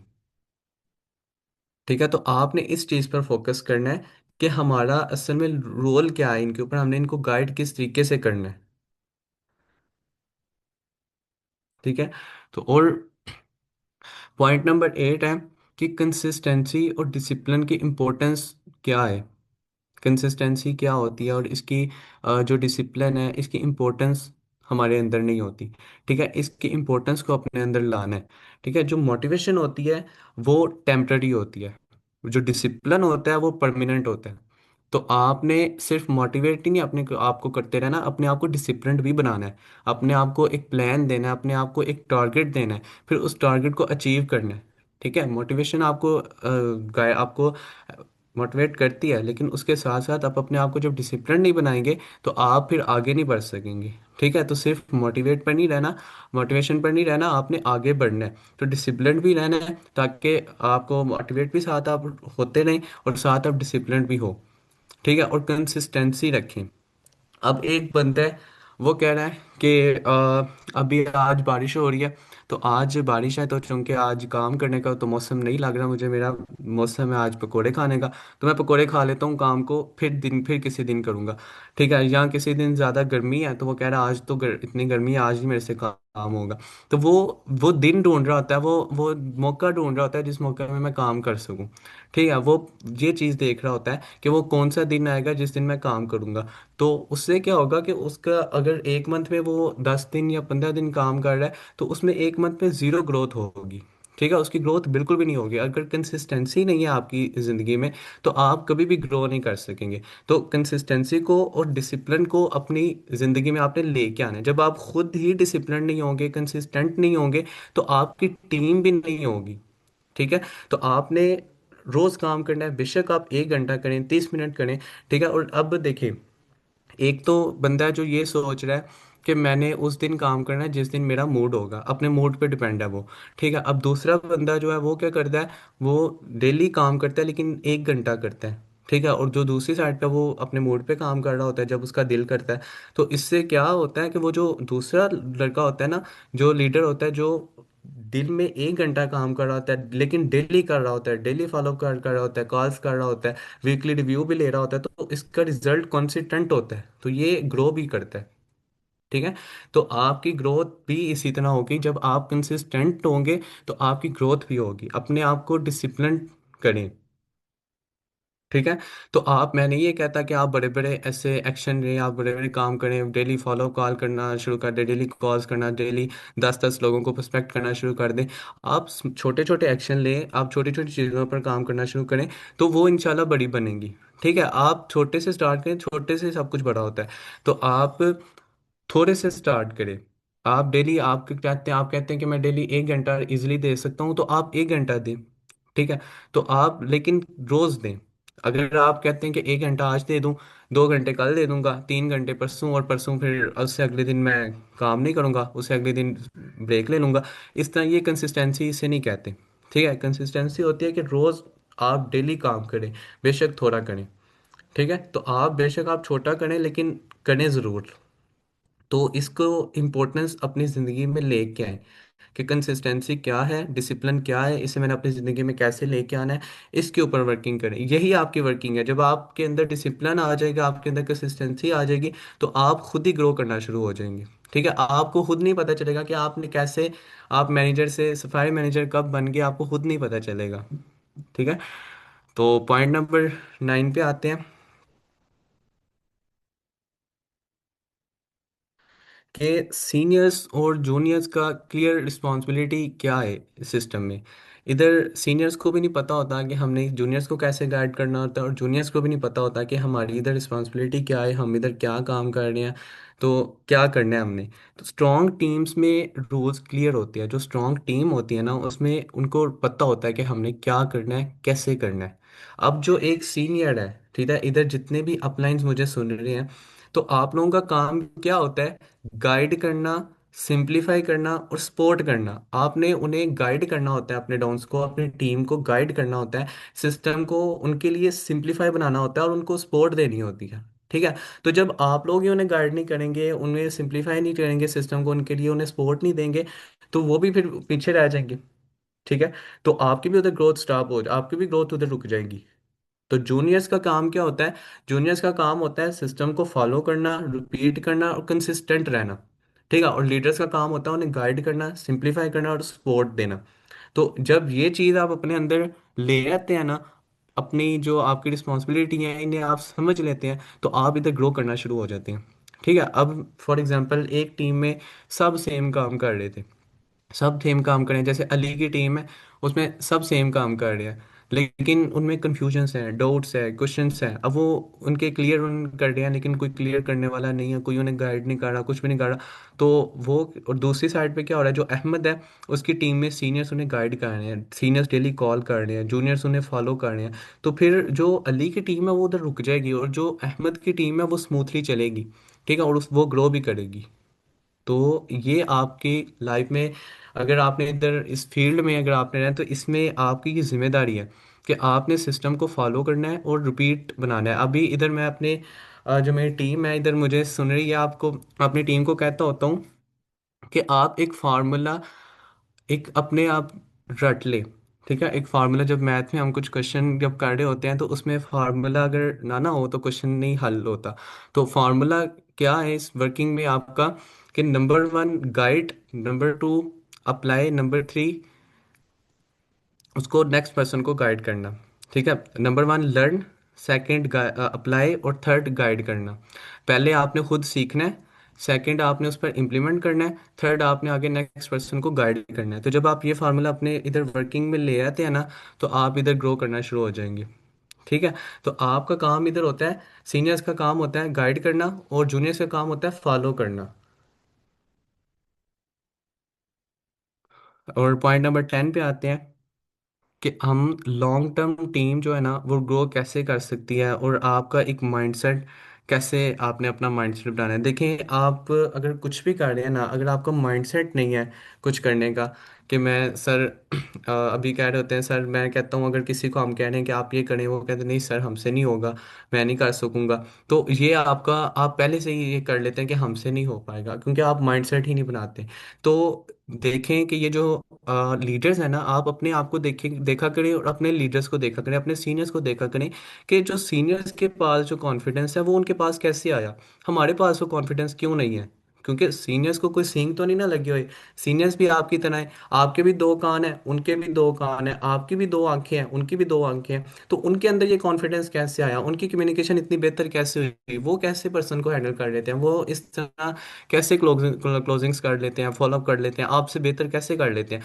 ठीक है, तो आपने इस चीज़ पर फोकस करना है कि हमारा असल में रोल क्या है इनके ऊपर, हमने इनको गाइड किस तरीके से करना है। ठीक है, तो और पॉइंट नंबर 8 है कि कंसिस्टेंसी और डिसिप्लिन की इम्पोर्टेंस क्या है। कंसिस्टेंसी क्या होती है और इसकी जो डिसिप्लिन है इसकी इम्पोर्टेंस हमारे अंदर नहीं होती। ठीक है, इसकी इम्पोर्टेंस को अपने अंदर लाना है। ठीक है, जो मोटिवेशन होती है वो टेम्पररी होती है, जो डिसिप्लिन होता है वो परमानेंट होता है। तो आपने सिर्फ मोटिवेट ही नहीं अपने आप को करते रहना, अपने आप को डिसिप्लिन भी बनाना है। अपने आप को एक प्लान देना है, अपने आप को एक टारगेट देना है, फिर उस टारगेट को अचीव करना है। ठीक है, मोटिवेशन आपको आपको मोटिवेट करती है, लेकिन उसके साथ साथ आप अपने आप को जब डिसिप्लिन नहीं बनाएंगे तो आप फिर आगे नहीं बढ़ सकेंगे। ठीक है, तो सिर्फ मोटिवेट पर नहीं रहना, मोटिवेशन पर नहीं रहना, आपने आगे बढ़ना है। तो डिसिप्लिन भी रहना है ताकि आपको मोटिवेट भी साथ आप होते रहें और साथ आप डिसिप्लिन भी हो। ठीक है, और कंसिस्टेंसी रखें। अब एक बंदा है, वो कह रहा है कि अभी आज बारिश हो रही है, तो आज बारिश है तो चूंकि आज काम करने का तो मौसम नहीं लग रहा मुझे, मेरा मौसम है आज पकोड़े खाने का, तो मैं पकोड़े खा लेता हूँ, काम को फिर किसी दिन करूँगा। ठीक है, या किसी दिन ज़्यादा गर्मी है तो वो कह रहा है आज तो इतनी गर्मी है, आज ही मेरे से काम होगा। तो वो दिन ढूंढ रहा होता है, वो मौका ढूंढ रहा होता है जिस मौके में मैं काम कर सकूं। ठीक है, वो ये चीज़ देख रहा होता है कि वो कौन सा दिन आएगा जिस दिन मैं काम करूंगा। तो उससे क्या होगा कि उसका अगर एक मंथ में वो 10 दिन या 15 दिन काम कर रहा है तो उसमें एक मंथ में ज़ीरो ग्रोथ होगी। ठीक है, उसकी ग्रोथ बिल्कुल भी नहीं होगी। अगर कंसिस्टेंसी नहीं है आपकी ज़िंदगी में तो आप कभी भी ग्रो नहीं कर सकेंगे। तो कंसिस्टेंसी को और डिसिप्लिन को अपनी ज़िंदगी में आपने लेके आना है। जब आप खुद ही डिसिप्लिन नहीं होंगे, कंसिस्टेंट नहीं होंगे, तो आपकी टीम भी नहीं होगी। ठीक है, तो आपने रोज़ काम करना है, बेशक आप 1 घंटा करें, 30 मिनट करें। ठीक है, और अब देखिए, एक तो बंदा है जो ये सोच रहा है कि मैंने उस दिन काम करना है जिस दिन मेरा मूड होगा, अपने मूड पे डिपेंड है वो। ठीक है, अब दूसरा बंदा जो है वो क्या करता है, वो डेली काम करता है लेकिन 1 घंटा करता है। ठीक है, और जो दूसरी साइड पे वो अपने मूड पे काम कर रहा होता है जब उसका दिल करता है। तो इससे क्या होता है कि वो जो दूसरा लड़का होता है ना, जो लीडर होता है, जो दिन में 1 घंटा काम कर रहा होता है लेकिन डेली कर रहा होता है, डेली फॉलो कर रहा होता है, कॉल्स कर रहा होता है, वीकली रिव्यू भी ले रहा होता है, तो इसका रिजल्ट कंसिस्टेंट होता है, तो ये ग्रो भी करता है। ठीक है, तो आपकी ग्रोथ भी इसी तरह होगी, जब आप कंसिस्टेंट होंगे तो आपकी ग्रोथ भी होगी। अपने आप को डिसिप्लिन करें। ठीक है, तो आप, मैं नहीं ये कहता कि आप बड़े बड़े ऐसे एक्शन लें, आप बड़े बड़े काम करें, डेली फॉलो कॉल करना शुरू कर दें, डेली कॉल्स करना, डेली 10-10 लोगों को प्रोस्पेक्ट करना शुरू कर दें। आप छोटे छोटे एक्शन लें, आप छोटी छोटी चीज़ों पर काम करना शुरू करें, तो वो इंशाल्लाह बड़ी बनेंगी। ठीक है, आप छोटे से स्टार्ट करें, छोटे से सब कुछ बड़ा होता है। तो आप थोड़े से स्टार्ट करें। आप डेली, आप कहते हैं कि मैं डेली 1 घंटा इजिली दे सकता हूँ, तो आप 1 घंटा दें। ठीक है, तो आप लेकिन रोज दें। अगर आप कहते हैं कि 1 घंटा आज दे दूं, 2 घंटे कल दे दूंगा, 3 घंटे परसों, और परसों फिर उससे अगले दिन मैं काम नहीं करूंगा, उससे अगले दिन ब्रेक ले लूंगा, इस तरह ये कंसिस्टेंसी इसे नहीं कहते। ठीक है, कंसिस्टेंसी होती है कि रोज आप डेली काम करें, बेशक थोड़ा करें। ठीक है, तो आप बेशक आप छोटा करें लेकिन करें ज़रूर। तो इसको इम्पोर्टेंस अपनी ज़िंदगी में लेके आए कि कंसिस्टेंसी क्या है, डिसिप्लिन क्या है, इसे मैंने अपनी ज़िंदगी में कैसे लेके आना है, इसके ऊपर वर्किंग करें। यही आपकी वर्किंग है। जब आपके अंदर डिसिप्लिन आ जाएगा, आपके अंदर कंसिस्टेंसी आ जाएगी, तो आप खुद ही ग्रो करना शुरू हो जाएंगे। ठीक है, आपको खुद नहीं पता चलेगा कि आपने कैसे, आप मैनेजर से सफाई मैनेजर कब बन गए, आपको खुद नहीं पता चलेगा। ठीक है, तो पॉइंट नंबर 9 पे आते हैं कि सीनियर्स और जूनियर्स का क्लियर रिस्पॉन्सिबिलिटी क्या है सिस्टम में। इधर सीनियर्स को भी नहीं पता होता कि हमने जूनियर्स को कैसे गाइड करना होता है, और जूनियर्स को भी नहीं पता होता कि हमारी इधर रिस्पॉन्सिबिलिटी क्या है, हम इधर क्या काम कर रहे हैं, तो क्या करना है हमने। तो स्ट्रॉन्ग टीम्स में रूल्स क्लियर होते हैं। जो स्ट्रॉन्ग टीम होती है ना, उसमें उनको पता होता है कि हमने क्या करना है, कैसे करना है। अब जो एक सीनियर है, ठीक है, इधर जितने भी अपलाइंस मुझे सुन रहे हैं, तो आप लोगों का काम क्या होता है, गाइड करना, सिंप्लीफाई करना और सपोर्ट करना। आपने उन्हें गाइड करना होता है, अपने डाउन्स को, अपनी टीम को गाइड करना होता है, सिस्टम को उनके लिए सिंप्लीफाई बनाना होता है और उनको सपोर्ट देनी होती है। ठीक है, तो जब आप लोग ही उन्हें गाइड नहीं करेंगे, उन्हें सिंप्लीफाई नहीं करेंगे सिस्टम को, उनके लिए उन्हें सपोर्ट नहीं देंगे, तो वो भी फिर पीछे रह जाएंगे। ठीक है, तो आपकी भी उधर ग्रोथ स्टॉप हो, आपकी भी ग्रोथ उधर रुक जाएगी। तो जूनियर्स का काम क्या होता है, जूनियर्स का काम होता है सिस्टम को फॉलो करना, रिपीट करना और कंसिस्टेंट रहना। ठीक है, और लीडर्स का काम होता है उन्हें गाइड करना, सिंप्लीफाई करना और सपोर्ट देना। तो जब ये चीज़ आप अपने अंदर ले आते हैं ना, अपनी जो आपकी रिस्पॉन्सिबिलिटी है इन्हें आप समझ लेते हैं, तो आप इधर ग्रो करना शुरू हो जाते हैं। ठीक है, अब फॉर एग्जांपल एक टीम में सब सेम काम कर रहे थे, सब सेम काम कर रहे हैं, जैसे अली की टीम है, उसमें सब सेम काम कर रहे हैं, लेकिन उनमें कन्फ्यूजन्स हैं, डाउट्स है, क्वेश्चंस हैं। अब वो उनके क्लियर उन कर रहे हैं, लेकिन कोई क्लियर करने वाला नहीं है, कोई उन्हें गाइड नहीं कर रहा, कुछ भी नहीं कर रहा। तो वो, और दूसरी साइड पे क्या हो रहा है, जो अहमद है उसकी टीम में सीनियर्स उन्हें गाइड कर रहे हैं, सीनियर्स डेली कॉल कर रहे हैं, जूनियर्स उन्हें फॉलो कर रहे हैं। तो फिर जो अली की टीम है वो उधर रुक जाएगी, और जो अहमद की टीम है वो स्मूथली चलेगी। ठीक है, और वो ग्रो भी करेगी। तो ये आपकी लाइफ में, अगर आपने इधर इस फील्ड में अगर आपने रहना है, तो इसमें आपकी ये जिम्मेदारी है कि आपने सिस्टम को फॉलो करना है और रिपीट बनाना है। अभी इधर मैं अपने जो मेरी टीम है इधर मुझे सुन रही है, आपको अपनी टीम को कहता होता हूँ कि आप एक फार्मूला, एक अपने आप रट ले। ठीक है, एक फार्मूला, जब मैथ में हम कुछ क्वेश्चन जब कर रहे होते हैं तो उसमें फार्मूला अगर ना ना हो तो क्वेश्चन नहीं हल होता। तो फार्मूला क्या है इस वर्किंग में आपका, कि number one guide, number two apply, number three उसको नेक्स्ट पर्सन को गाइड करना। ठीक है, number one learn, second apply, और थर्ड गाइड करना। पहले आपने खुद सीखना है, सेकंड आपने उस पर इम्प्लीमेंट करना है, थर्ड आपने आगे नेक्स्ट पर्सन को गाइड करना है। तो जब आप ये फार्मूला अपने इधर वर्किंग में ले आते हैं ना, तो आप इधर ग्रो करना शुरू हो जाएंगे। ठीक है, तो आपका काम इधर होता है, सीनियर्स का काम होता है गाइड करना, और जूनियर्स का काम होता है फॉलो करना। और पॉइंट नंबर 10 पे आते हैं कि हम लॉन्ग टर्म टीम जो है ना वो ग्रो कैसे कर सकती है, और आपका एक माइंडसेट कैसे आपने अपना माइंडसेट बनाना है। देखें, आप अगर कुछ भी कर रहे हैं ना, अगर आपका माइंडसेट नहीं है कुछ करने का, कि मैं सर अभी कह रहे होते हैं सर, मैं कहता हूँ अगर किसी को हम कह रहे हैं कि आप ये करें, वो कहते हैं नहीं सर हमसे नहीं होगा, मैं नहीं कर सकूंगा। तो ये आपका, आप पहले से ही ये कर लेते हैं कि हमसे नहीं हो पाएगा, क्योंकि आप माइंडसेट ही नहीं बनाते। तो देखें कि ये जो लीडर्स है ना, आप अपने आप को देखें, देखा करें, और अपने लीडर्स को देखा करें, अपने सीनियर्स को देखा करें, कि जो सीनियर्स के पास जो कॉन्फिडेंस है वो उनके पास कैसे आया, हमारे पास वो कॉन्फिडेंस क्यों नहीं है। क्योंकि सीनियर्स को कोई सींग तो नहीं ना लगी हुई, सीनियर्स भी आपकी तरह है, आपके भी दो कान हैं, उनके भी दो कान हैं, आपकी भी दो आंखें हैं, उनकी भी दो आंखें हैं। तो उनके अंदर ये कॉन्फिडेंस कैसे आया, उनकी कम्युनिकेशन इतनी बेहतर कैसे हुई, वो कैसे पर्सन को हैंडल कर लेते हैं, वो इस तरह कैसे क्लोजिंग्स कर लेते हैं, फॉलोअप कर लेते हैं, आपसे बेहतर कैसे कर लेते हैं,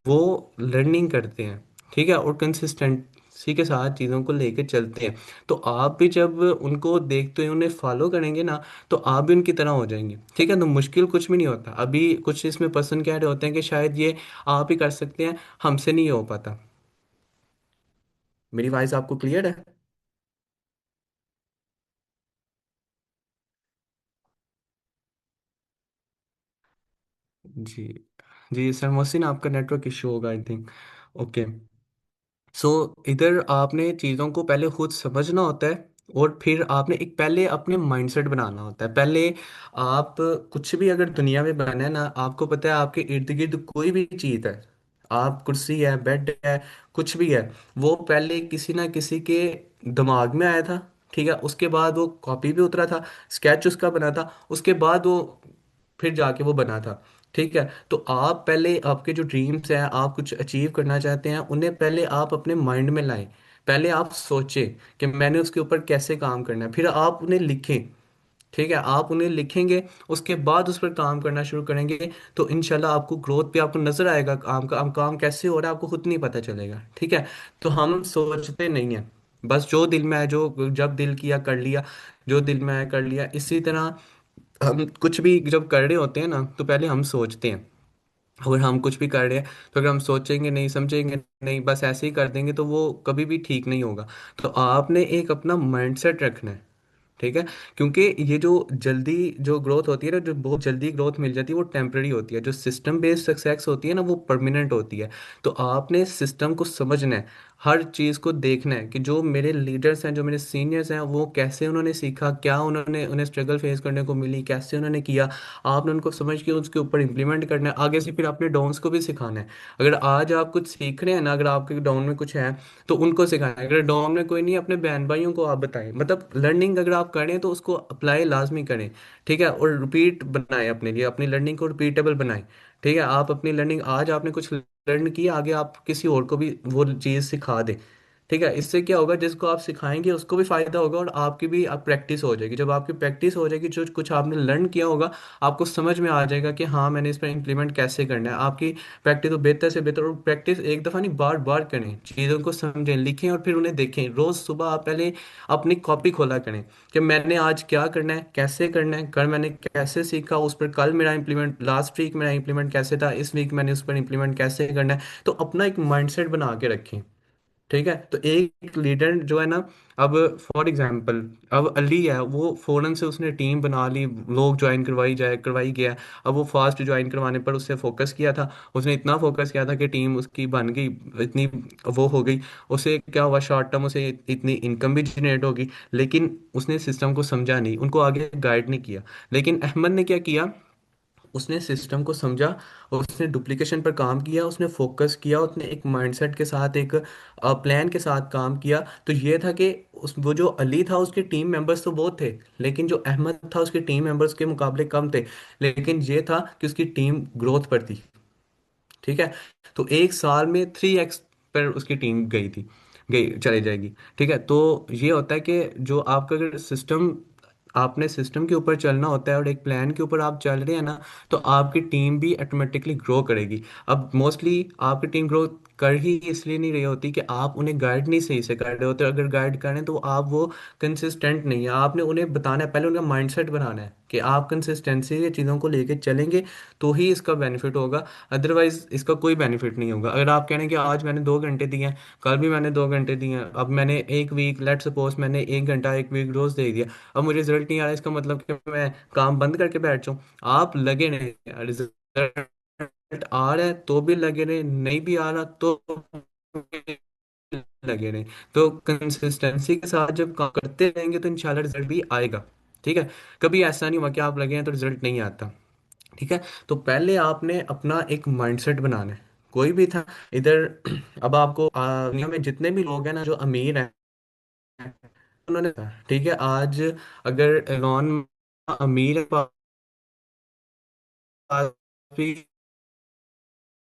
वो लर्निंग करते हैं। ठीक है, और कंसिस्टेंसी के साथ चीज़ों को लेके चलते हैं। तो आप भी जब उनको देखते हैं, उन्हें फॉलो करेंगे ना, तो आप भी उनकी तरह हो जाएंगे। ठीक है, तो मुश्किल कुछ भी नहीं होता। अभी कुछ इसमें पर्सन कह रहे होते हैं कि शायद ये आप ही कर सकते हैं, हमसे नहीं हो पाता। मेरी वॉइस आपको क्लियर है? जी, जी सर, मोहसिन आपका नेटवर्क इशू होगा आई थिंक। ओके, सो इधर आपने चीज़ों को पहले खुद समझना होता है, और फिर आपने एक पहले अपने माइंडसेट बनाना होता है। पहले आप कुछ भी अगर दुनिया में बना है ना, आपको पता है आपके इर्द गिर्द कोई भी चीज़ है, आप कुर्सी है, बेड है, कुछ भी है, वो पहले किसी ना किसी के दिमाग में आया था। ठीक है, उसके बाद वो कॉपी पे उतरा था, स्केच उसका बना था, उसके बाद वो फिर जाके वो बना था। ठीक है, तो आप पहले आपके जो ड्रीम्स हैं, आप कुछ अचीव करना चाहते हैं, उन्हें पहले आप अपने माइंड में लाएं। पहले आप सोचें कि मैंने उसके ऊपर कैसे काम करना है, फिर आप उन्हें लिखें। ठीक है, आप उन्हें लिखेंगे, उसके बाद उस पर काम करना शुरू करेंगे, तो इंशाल्लाह आपको ग्रोथ पे आपको नजर आएगा, काम कैसे हो रहा है आपको खुद नहीं पता चलेगा। ठीक है, तो हम सोचते नहीं है, बस जो दिल में है, जो जब दिल किया कर लिया, जो दिल में है कर लिया। इसी तरह हम कुछ भी जब कर रहे होते हैं ना, तो पहले हम सोचते हैं। अगर हम कुछ भी कर रहे हैं, तो अगर हम सोचेंगे नहीं, समझेंगे नहीं, बस ऐसे ही कर देंगे, तो वो कभी भी ठीक नहीं होगा। तो आपने एक अपना माइंडसेट रखना है। ठीक है, क्योंकि ये जो जल्दी जो ग्रोथ होती है ना, जो बहुत जल्दी ग्रोथ मिल जाती है, वो टेम्पररी होती है। जो सिस्टम बेस्ड सक्सेस होती है ना, वो परमानेंट होती है। तो आपने सिस्टम को समझना है, हर चीज़ को देखना है, कि जो मेरे लीडर्स हैं, जो मेरे सीनियर्स हैं, वो कैसे उन्होंने सीखा, क्या उन्होंने उन्हें स्ट्रगल फेस करने को मिली, कैसे उन्होंने किया। आपने उनको समझ के उसके ऊपर इंप्लीमेंट करना है, आगे से फिर अपने डाउन्स को भी सिखाना है। अगर आज आप कुछ सीख रहे हैं ना, अगर आपके डाउन में कुछ है, तो उनको सिखाएं। अगर डॉम में कोई नहीं, अपने बहन भाइयों को आप बताएं। मतलब लर्निंग अगर आप करें तो उसको अप्लाई लाजमी करें। ठीक है, और रिपीट बनाएं अपने लिए, अपनी लर्निंग को रिपीटेबल बनाएं। ठीक है, आप अपनी लर्निंग, आज आपने कुछ लर्न किया, आगे आप किसी और को भी वो चीज़ सिखा दें। ठीक है, इससे क्या होगा, जिसको आप सिखाएंगे उसको भी फायदा होगा और आपकी भी आप प्रैक्टिस हो जाएगी। जब आपकी प्रैक्टिस हो जाएगी, जो कुछ आपने लर्न किया होगा आपको समझ में आ जाएगा कि हाँ मैंने इस पर इम्प्लीमेंट कैसे करना है। आपकी प्रैक्टिस तो बेहतर से बेहतर, और प्रैक्टिस एक दफ़ा नहीं बार बार करें, चीज़ों को समझें, लिखें और फिर उन्हें देखें। रोज़ सुबह आप पहले अपनी कॉपी खोला करें कि मैंने आज क्या करना है, कैसे करना है, कल मैंने कैसे सीखा उस पर, कल मेरा इम्प्लीमेंट, लास्ट वीक मेरा इम्प्लीमेंट कैसे था, इस वीक मैंने उस पर इम्प्लीमेंट कैसे करना है। तो अपना एक माइंडसेट बना के रखें। ठीक है, तो एक लीडर जो है ना, अब फॉर एग्जांपल अब अली है, वो फौरन से उसने टीम बना ली, लोग ज्वाइन करवाई गया। अब वो फास्ट ज्वाइन करवाने पर उससे फोकस किया था, उसने इतना फोकस किया था कि टीम उसकी बन गई, इतनी वो हो गई। उसे क्या हुआ, शॉर्ट टर्म उसे इतनी इनकम भी जनरेट होगी, लेकिन उसने सिस्टम को समझा नहीं, उनको आगे गाइड नहीं किया। लेकिन अहमद ने क्या किया, उसने सिस्टम को समझा, उसने डुप्लीकेशन पर काम किया, उसने फोकस किया, उसने एक माइंडसेट के साथ, एक प्लान के साथ काम किया। तो ये था कि उस वो जो अली था उसके टीम मेंबर्स तो बहुत थे, लेकिन जो अहमद था उसके टीम मेंबर्स के मुकाबले कम थे। लेकिन ये था कि उसकी टीम ग्रोथ पर थी। ठीक है, तो एक साल में 3x पर उसकी टीम गई थी, गई चली जाएगी। ठीक है, तो ये होता है कि जो आपका अगर सिस्टम, आपने सिस्टम के ऊपर चलना होता है और एक प्लान के ऊपर आप चल रहे हैं ना, तो आपकी टीम भी ऑटोमेटिकली ग्रो करेगी। अब मोस्टली आपकी टीम ग्रो कर ही इसलिए नहीं रही होती कि आप उन्हें गाइड नहीं सही से कर रहे होते। अगर गाइड करें तो आप वो कंसिस्टेंट नहीं है, आपने उन्हें बताना है, पहले उनका माइंडसेट बनाना है कि आप कंसिस्टेंसी से चीज़ों को लेके चलेंगे तो ही इसका बेनिफिट होगा। अदरवाइज इसका कोई बेनिफिट नहीं होगा। अगर आप कह रहे हैं कि आज मैंने 2 घंटे दिए हैं, कल भी मैंने 2 घंटे दिए हैं, अब मैंने एक वीक, लेट सपोज मैंने 1 घंटा एक वीक रोज दे दिया, अब मुझे रिजल्ट नहीं आ रहा, इसका मतलब कि मैं काम बंद करके बैठ जाऊँ? आप लगे रहे, रिजल्ट आ रहा है तो भी लगे रहे, नहीं भी आ रहा तो भी लगे रहे। तो कंसिस्टेंसी के साथ जब काम करते रहेंगे तो इंशाल्लाह रिजल्ट भी आएगा। ठीक है, कभी ऐसा नहीं हुआ कि आप लगे हैं तो रिजल्ट नहीं आता। ठीक है, तो पहले आपने अपना एक माइंडसेट बनाना है। कोई भी था इधर, अब आपको दुनिया में जितने भी लोग हैं ना जो अमीर हैं, उन्होंने, ठीक है, आज अगर एलॉन अमीर है, पास भी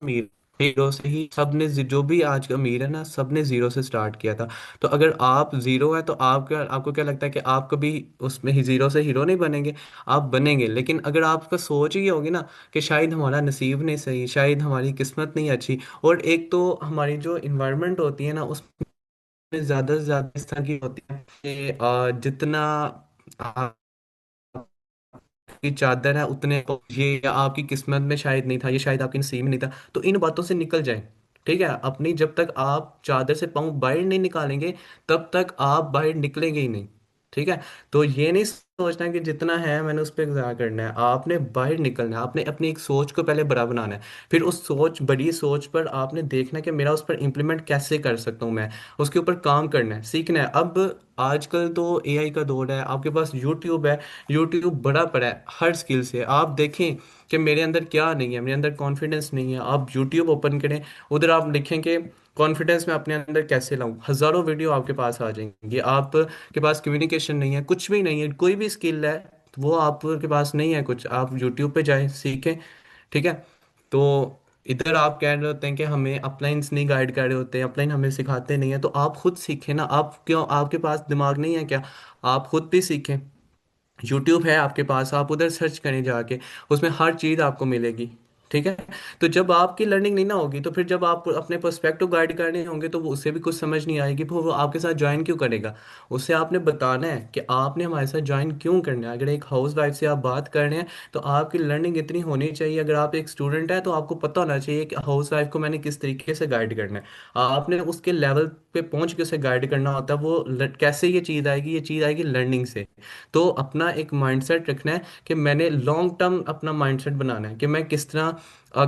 अमीर, जीरो से ही सबने, जो भी आज का अमीर है ना, सबने जीरो से स्टार्ट किया था। तो अगर आप जीरो है तो आपको क्या लगता है कि आप कभी उसमें ही जीरो से हीरो नहीं बनेंगे? आप बनेंगे, लेकिन अगर आपका सोच ही होगी ना कि शायद हमारा नसीब नहीं सही, शायद हमारी किस्मत नहीं अच्छी, और एक तो हमारी जो इन्वायरमेंट होती है ना उसमें ज्यादा से ज्यादा इस तरह की होती है कि जितना की चादर है उतने को, ये आपकी किस्मत में शायद नहीं था, ये शायद आपके नसीब में नहीं था, तो इन बातों से निकल जाएं। ठीक है, अपनी जब तक आप चादर से पाँव बाहर नहीं निकालेंगे तब तक आप बाहर निकलेंगे ही नहीं। ठीक है, तो ये नहीं सोचना कि जितना है मैंने उस पर गुजारा करना है, आपने बाहर निकलना है, आपने अपनी एक सोच को पहले बड़ा बनाना है। फिर उस सोच, बड़ी सोच पर आपने देखना है कि मेरा उस पर इम्प्लीमेंट कैसे कर सकता हूँ मैं, उसके ऊपर काम करना है, सीखना है। अब आजकल तो एआई का दौर है, आपके पास यूट्यूब है, यूट्यूब बड़ा पड़ा है हर स्किल से। आप देखें कि मेरे अंदर क्या नहीं है, मेरे अंदर कॉन्फिडेंस नहीं है, आप यूट्यूब ओपन करें, उधर आप लिखें कि कॉन्फिडेंस मैं अपने अंदर कैसे लाऊं, हजारों वीडियो आपके पास आ जाएंगी। आपके पास कम्युनिकेशन नहीं है, कुछ भी नहीं है, कोई भी स्किल है वो आपके पास नहीं है कुछ, आप यूट्यूब पे जाएं, सीखें। ठीक है, तो इधर आप कह रहे होते हैं कि हमें अपलाइंस नहीं गाइड कर रहे होते हैं, अपलाइन हमें सिखाते नहीं है, तो आप खुद सीखें ना। आप क्यों, आपके पास दिमाग नहीं है क्या? आप खुद भी सीखें। यूट्यूब है आपके पास, आप उधर सर्च करें जाके, उसमें हर चीज़ आपको मिलेगी। ठीक है, तो जब आपकी लर्निंग नहीं ना होगी तो फिर जब आप अपने पर्सपेक्टिव गाइड करने होंगे तो वो उससे भी कुछ समझ नहीं आएगी, फिर वो आपके साथ ज्वाइन क्यों करेगा? उससे आपने बताना है कि आपने हमारे साथ ज्वाइन क्यों करना है। अगर एक हाउस वाइफ से आप बात कर रहे हैं तो आपकी लर्निंग इतनी होनी चाहिए, अगर आप एक स्टूडेंट है तो आपको पता होना चाहिए कि हाउस वाइफ को मैंने किस तरीके से गाइड करना है। आपने उसके लेवल पे पहुंच के उसे गाइड करना होता है। वो कैसे ये चीज़ आएगी? ये चीज़ आएगी लर्निंग से। तो अपना एक माइंडसेट रखना है कि मैंने लॉन्ग टर्म अपना माइंडसेट बनाना है कि मैं किस तरह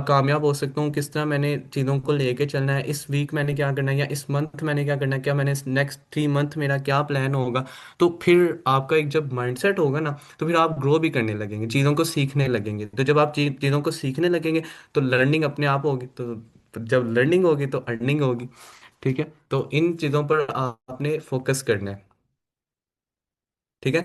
कामयाब हो सकता हूँ, किस तरह मैंने चीज़ों को लेके चलना है, इस वीक मैंने क्या करना है या इस मंथ मैंने क्या करना है, क्या मैंने नेक्स्ट 3 मंथ मेरा क्या प्लान होगा। तो फिर आपका एक जब माइंडसेट होगा ना तो फिर आप ग्रो भी करने लगेंगे, चीज़ों को सीखने लगेंगे। तो जब आप चीज़ों को सीखने लगेंगे तो लर्निंग अपने आप होगी, तो जब लर्निंग होगी तो अर्निंग होगी। ठीक है, तो इन चीज़ों पर आपने फोकस करना है। ठीक है।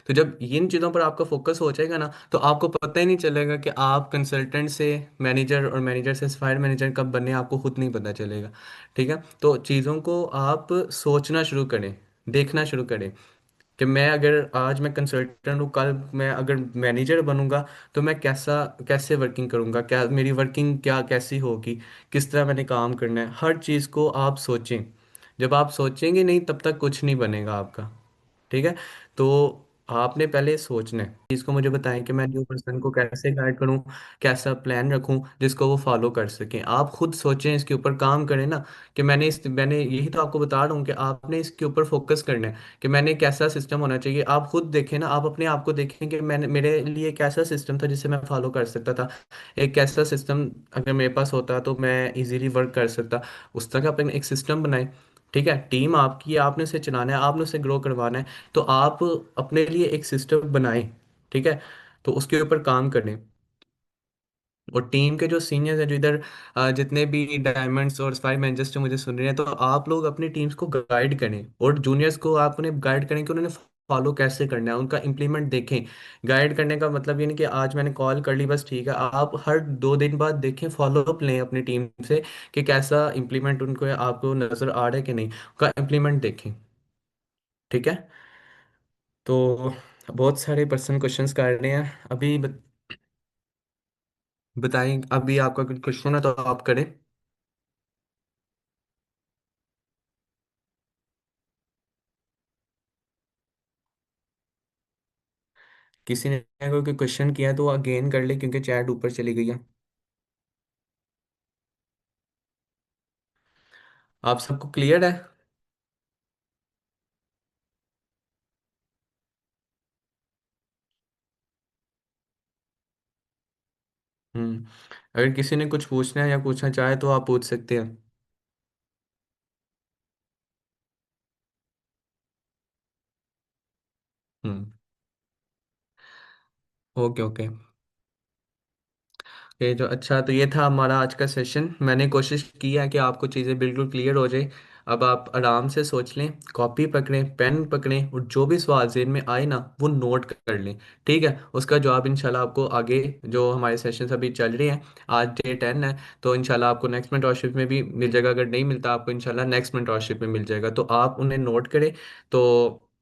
तो जब इन चीज़ों पर आपका फोकस हो जाएगा ना, तो आपको पता ही नहीं चलेगा कि आप कंसल्टेंट से मैनेजर और मैनेजर से फायर मैनेजर कब बने, आपको खुद नहीं पता चलेगा। ठीक है। तो चीज़ों को आप सोचना शुरू करें, देखना शुरू करें कि मैं अगर आज मैं कंसल्टेंट हूँ, कल मैं अगर मैनेजर बनूंगा तो मैं कैसा कैसे वर्किंग करूंगा, क्या मेरी वर्किंग क्या कैसी होगी, किस तरह मैंने काम करना है, हर चीज़ को आप सोचें। जब आप सोचेंगे नहीं तब तक कुछ नहीं बनेगा आपका। ठीक है। तो आपने पहले सोचना है, इसको मुझे बताएं कि मैं न्यू पर्सन को कैसे गाइड करूं, कैसा प्लान रखूं जिसको वो फॉलो कर सकें। आप खुद सोचें, इसके ऊपर काम करें ना। कि मैंने यही तो आपको बता रहा हूँ कि आपने इसके ऊपर फोकस करना है कि मैंने कैसा सिस्टम होना चाहिए। आप खुद देखें ना, आप अपने आप को देखें कि मैंने मेरे लिए कैसा सिस्टम था जिसे मैं फॉलो कर सकता था। एक कैसा सिस्टम अगर मेरे पास होता तो मैं इजीली वर्क कर सकता। उस तरह का अपने एक सिस्टम बनाए। ठीक है। टीम आपकी है, आपने उसे चलाना है, आपने उसे ग्रो करवाना है। तो आप अपने लिए एक सिस्टम बनाएं। ठीक है। तो उसके ऊपर काम करें। और टीम के जो सीनियर्स हैं, जो इधर जितने भी डायमंड्स और स्पाई मैनेजर्स जो मुझे सुन रहे हैं, तो आप लोग अपनी टीम्स को गाइड करें और जूनियर्स को आप उन्हें गाइड करें कि उन्होंने फॉलो कैसे करना है, उनका इम्प्लीमेंट देखें। गाइड करने का मतलब ये नहीं कि आज मैंने कॉल कर ली बस, ठीक है। आप हर 2 दिन बाद देखें, फॉलो अप लें अपनी टीम से कि कैसा इम्प्लीमेंट उनको आपको नज़र आ रहा है कि नहीं, उनका इम्प्लीमेंट देखें। ठीक है। तो बहुत सारे पर्सन क्वेश्चंस कर रहे हैं अभी बताएं, अभी आपका कुछ क्वेश्चन है तो आप करें। किसी ने कोई क्वेश्चन किया तो अगेन कर ले, क्योंकि चैट ऊपर चली गई है। आप सबको क्लियर है? हम्म। अगर किसी ने कुछ पूछना है या पूछना चाहे तो आप पूछ सकते हैं। हम्म। Okay okay. ये जो अच्छा, तो ये था हमारा आज का सेशन। मैंने कोशिश की है कि आपको चीज़ें बिल्कुल क्लियर हो जाए। अब आप आराम से सोच लें, कॉपी पकड़ें, पेन पकड़ें, और जो भी सवाल जेहन में आए ना वो नोट कर लें। ठीक है। उसका जवाब इंशाल्लाह आपको आगे, जो हमारे सेशंस अभी चल रहे हैं, आज डे 10 है, तो इंशाल्लाह आपको नेक्स्ट मेंटरशिप में भी मिल जाएगा। अगर नहीं मिलता आपको, इंशाल्लाह नेक्स्ट मेंटरशिप में मिल जाएगा। तो आप उन्हें नोट करें। तो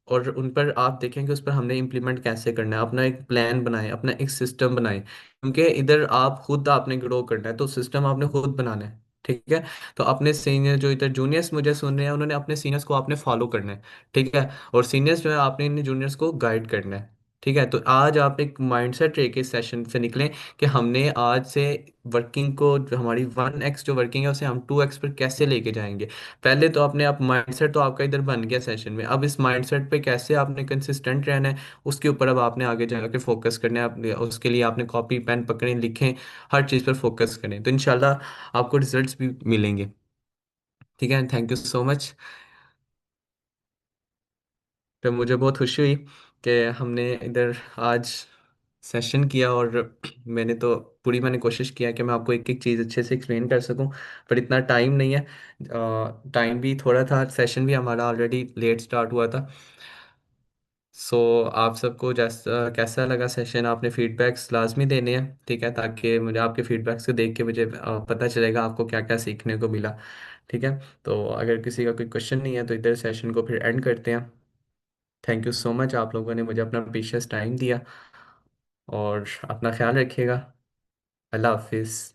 और उन पर आप देखें कि उस पर हमने इम्प्लीमेंट कैसे करना है, अपना एक प्लान बनाएं, अपना एक सिस्टम बनाएं। क्योंकि इधर आप खुद आपने ग्रो करना है तो सिस्टम आपने खुद बनाना है। ठीक है। तो अपने सीनियर जो इधर जूनियर्स मुझे सुन रहे हैं, उन्होंने अपने सीनियर्स को आपने फॉलो करना है। ठीक है। और सीनियर्स जो है आपने इन जूनियर्स को गाइड करना है। ठीक है। तो आज आप एक माइंडसेट लेके इस सेशन से निकलें कि हमने आज से वर्किंग को, जो हमारी 1x जो वर्किंग है उसे हम 2x पर कैसे लेके जाएंगे। पहले तो अपने आप माइंडसेट तो आपका इधर बन गया सेशन में, अब इस माइंडसेट पे कैसे आपने कंसिस्टेंट रहना है, उसके ऊपर अब आपने आगे जाके फोकस करना है। उसके लिए आपने कॉपी पेन पकड़ें, लिखें, हर चीज़ पर फोकस करें, तो इंशाल्लाह आपको रिजल्ट्स भी मिलेंगे। ठीक है। Thank you so much. तो मुझे बहुत खुशी हुई कि हमने इधर आज सेशन किया। और मैंने कोशिश किया कि मैं आपको एक एक चीज़ अच्छे से एक्सप्लेन कर सकूं, पर इतना टाइम नहीं है। टाइम भी थोड़ा था, सेशन भी हमारा ऑलरेडी लेट स्टार्ट हुआ था। सो आप सबको जैसा कैसा लगा सेशन, आपने फीडबैक्स लाजमी देने हैं। ठीक है। ताकि मुझे आपके फीडबैक्स को देख के मुझे पता चलेगा आपको क्या क्या सीखने को मिला। ठीक है। तो अगर किसी का कोई क्वेश्चन नहीं है तो इधर सेशन को फिर एंड करते हैं। थैंक यू सो मच, आप लोगों ने मुझे अपना प्रीशियस टाइम दिया। और अपना ख्याल रखिएगा। अल्लाह हाफिज़।